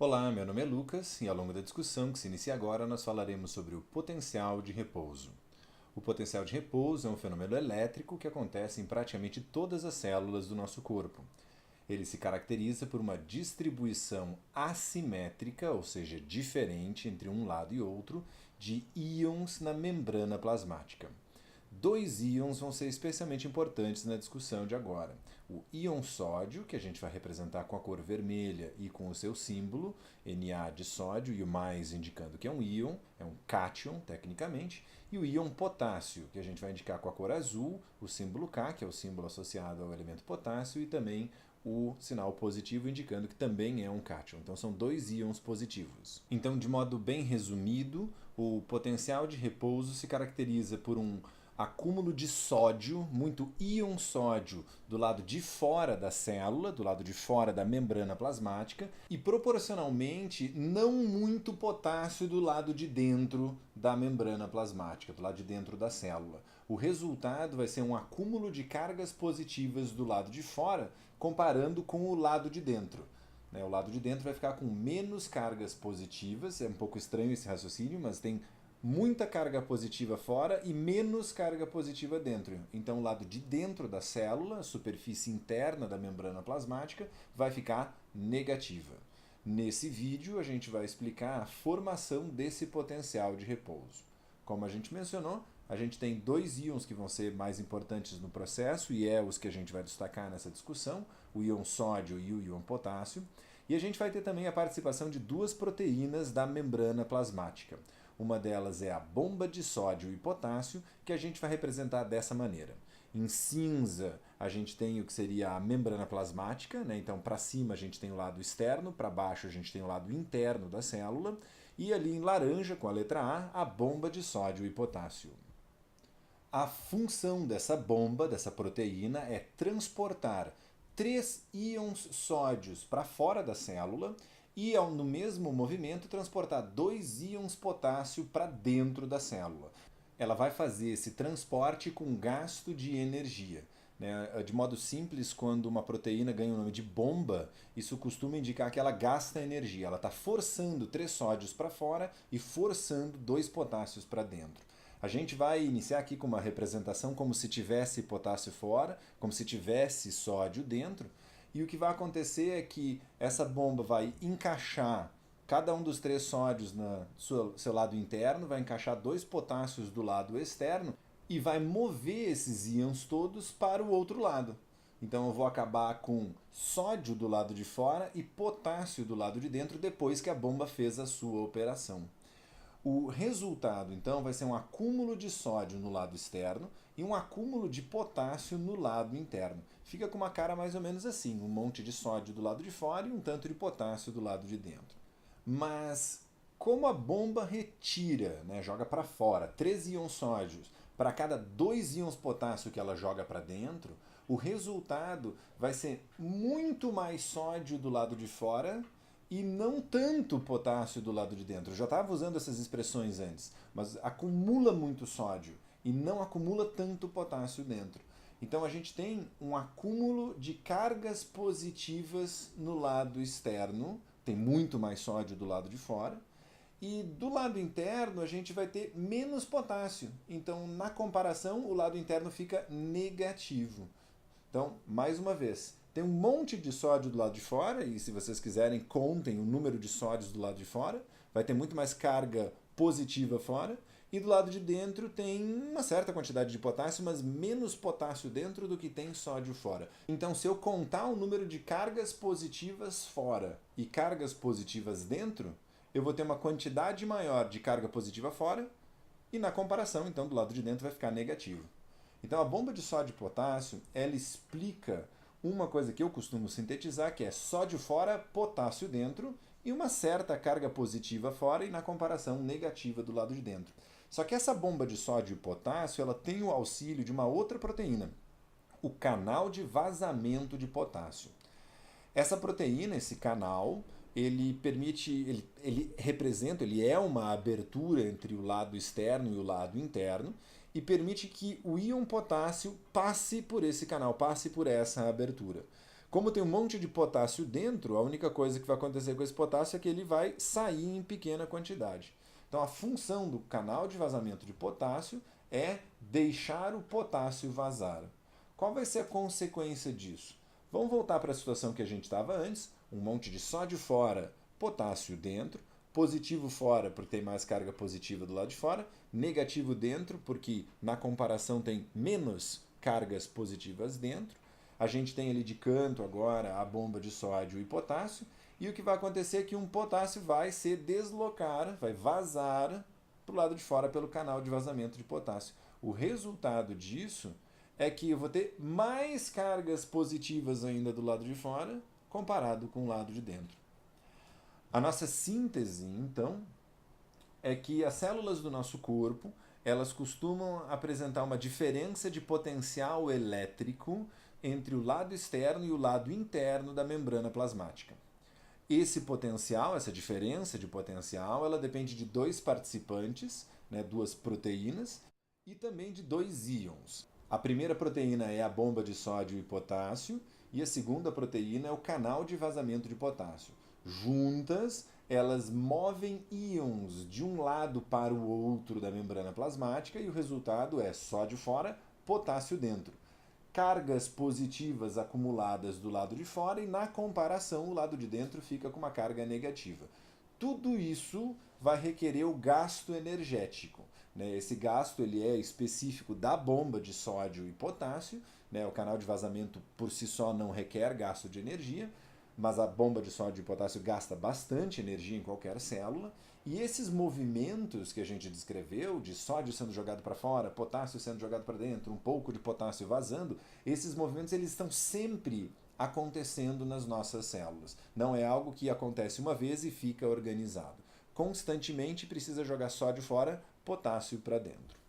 Olá, meu nome é Lucas e ao longo da discussão que se inicia agora nós falaremos sobre o potencial de repouso. O potencial de repouso é um fenômeno elétrico que acontece em praticamente todas as células do nosso corpo. Ele se caracteriza por uma distribuição assimétrica, ou seja, diferente entre um lado e outro, de íons na membrana plasmática. Dois íons vão ser especialmente importantes na discussão de agora. O íon sódio, que a gente vai representar com a cor vermelha e com o seu símbolo, Na de sódio, e o mais indicando que é um íon, é um cátion, tecnicamente, e o íon potássio, que a gente vai indicar com a cor azul, o símbolo K, que é o símbolo associado ao elemento potássio, e também o sinal positivo indicando que também é um cátion. Então são dois íons positivos. Então, de modo bem resumido, o potencial de repouso se caracteriza por um acúmulo de sódio, muito íon sódio, do lado de fora da célula, do lado de fora da membrana plasmática, e proporcionalmente não muito potássio do lado de dentro da membrana plasmática, do lado de dentro da célula. O resultado vai ser um acúmulo de cargas positivas do lado de fora, comparando com o lado de dentro. O lado de dentro vai ficar com menos cargas positivas, é um pouco estranho esse raciocínio, mas tem muita carga positiva fora e menos carga positiva dentro. Então, o lado de dentro da célula, a superfície interna da membrana plasmática, vai ficar negativa. Nesse vídeo, a gente vai explicar a formação desse potencial de repouso. Como a gente mencionou, a gente tem dois íons que vão ser mais importantes no processo e é os que a gente vai destacar nessa discussão, o íon sódio e o íon potássio. E a gente vai ter também a participação de duas proteínas da membrana plasmática. Uma delas é a bomba de sódio e potássio, que a gente vai representar dessa maneira. Em cinza, a gente tem o que seria a membrana plasmática, né? Então, para cima a gente tem o lado externo, para baixo a gente tem o lado interno da célula, e ali em laranja, com a letra A bomba de sódio e potássio. A função dessa bomba, dessa proteína, é transportar três íons sódios para fora da célula e, no mesmo movimento, transportar dois íons potássio para dentro da célula. Ela vai fazer esse transporte com gasto de energia. De modo simples, quando uma proteína ganha o nome de bomba, isso costuma indicar que ela gasta energia. Ela está forçando três sódios para fora e forçando dois potássios para dentro. A gente vai iniciar aqui com uma representação como se tivesse potássio fora, como se tivesse sódio dentro, e o que vai acontecer é que essa bomba vai encaixar cada um dos três sódios no seu lado interno, vai encaixar dois potássios do lado externo e vai mover esses íons todos para o outro lado. Então eu vou acabar com sódio do lado de fora e potássio do lado de dentro depois que a bomba fez a sua operação. O resultado, então, vai ser um acúmulo de sódio no lado externo e um acúmulo de potássio no lado interno. Fica com uma cara mais ou menos assim, um monte de sódio do lado de fora e um tanto de potássio do lado de dentro. Mas como a bomba retira, joga para fora, 3 íons sódios para cada 2 íons potássio que ela joga para dentro, o resultado vai ser muito mais sódio do lado de fora e não tanto potássio do lado de dentro. Eu já estava usando essas expressões antes, mas acumula muito sódio e não acumula tanto potássio dentro. Então a gente tem um acúmulo de cargas positivas no lado externo, tem muito mais sódio do lado de fora, e do lado interno a gente vai ter menos potássio. Então, na comparação, o lado interno fica negativo. Então, mais uma vez, tem um monte de sódio do lado de fora, e se vocês quiserem, contem o número de sódios do lado de fora. Vai ter muito mais carga positiva fora. E do lado de dentro tem uma certa quantidade de potássio, mas menos potássio dentro do que tem sódio fora. Então, se eu contar o número de cargas positivas fora e cargas positivas dentro, eu vou ter uma quantidade maior de carga positiva fora, e na comparação, então, do lado de dentro vai ficar negativo. Então, a bomba de sódio e potássio, ela explica uma coisa que eu costumo sintetizar, que é sódio fora, potássio dentro, e uma certa carga positiva fora e na comparação negativa do lado de dentro. Só que essa bomba de sódio e potássio, ela tem o auxílio de uma outra proteína, o canal de vazamento de potássio. Essa proteína, esse canal, ele permite, ele representa, ele é uma abertura entre o lado externo e o lado interno e permite que o íon potássio passe por esse canal, passe por essa abertura. Como tem um monte de potássio dentro, a única coisa que vai acontecer com esse potássio é que ele vai sair em pequena quantidade. Então a função do canal de vazamento de potássio é deixar o potássio vazar. Qual vai ser a consequência disso? Vamos voltar para a situação que a gente estava antes, um monte de sódio fora, potássio dentro, positivo fora porque tem mais carga positiva do lado de fora, negativo dentro porque na comparação tem menos cargas positivas dentro. A gente tem ali de canto agora a bomba de sódio e potássio, e o que vai acontecer é que um potássio vai se deslocar, vai vazar para o lado de fora pelo canal de vazamento de potássio. O resultado disso é que eu vou ter mais cargas positivas ainda do lado de fora comparado com o lado de dentro. A nossa síntese, então, é que as células do nosso corpo, elas costumam apresentar uma diferença de potencial elétrico entre o lado externo e o lado interno da membrana plasmática. Esse potencial, essa diferença de potencial, ela depende de dois participantes, né, duas proteínas, e também de dois íons. A primeira proteína é a bomba de sódio e potássio, e a segunda proteína é o canal de vazamento de potássio. Juntas, elas movem íons de um lado para o outro da membrana plasmática, e o resultado é sódio fora, potássio dentro. Cargas positivas acumuladas do lado de fora e, na comparação, o lado de dentro fica com uma carga negativa. Tudo isso vai requerer o gasto energético. Né? Esse gasto ele é específico da bomba de sódio e potássio. Né? O canal de vazamento por si só não requer gasto de energia, mas a bomba de sódio e potássio gasta bastante energia em qualquer célula. E esses movimentos que a gente descreveu, de sódio sendo jogado para fora, potássio sendo jogado para dentro, um pouco de potássio vazando, esses movimentos eles estão sempre acontecendo nas nossas células. Não é algo que acontece uma vez e fica organizado. Constantemente precisa jogar sódio fora, potássio para dentro.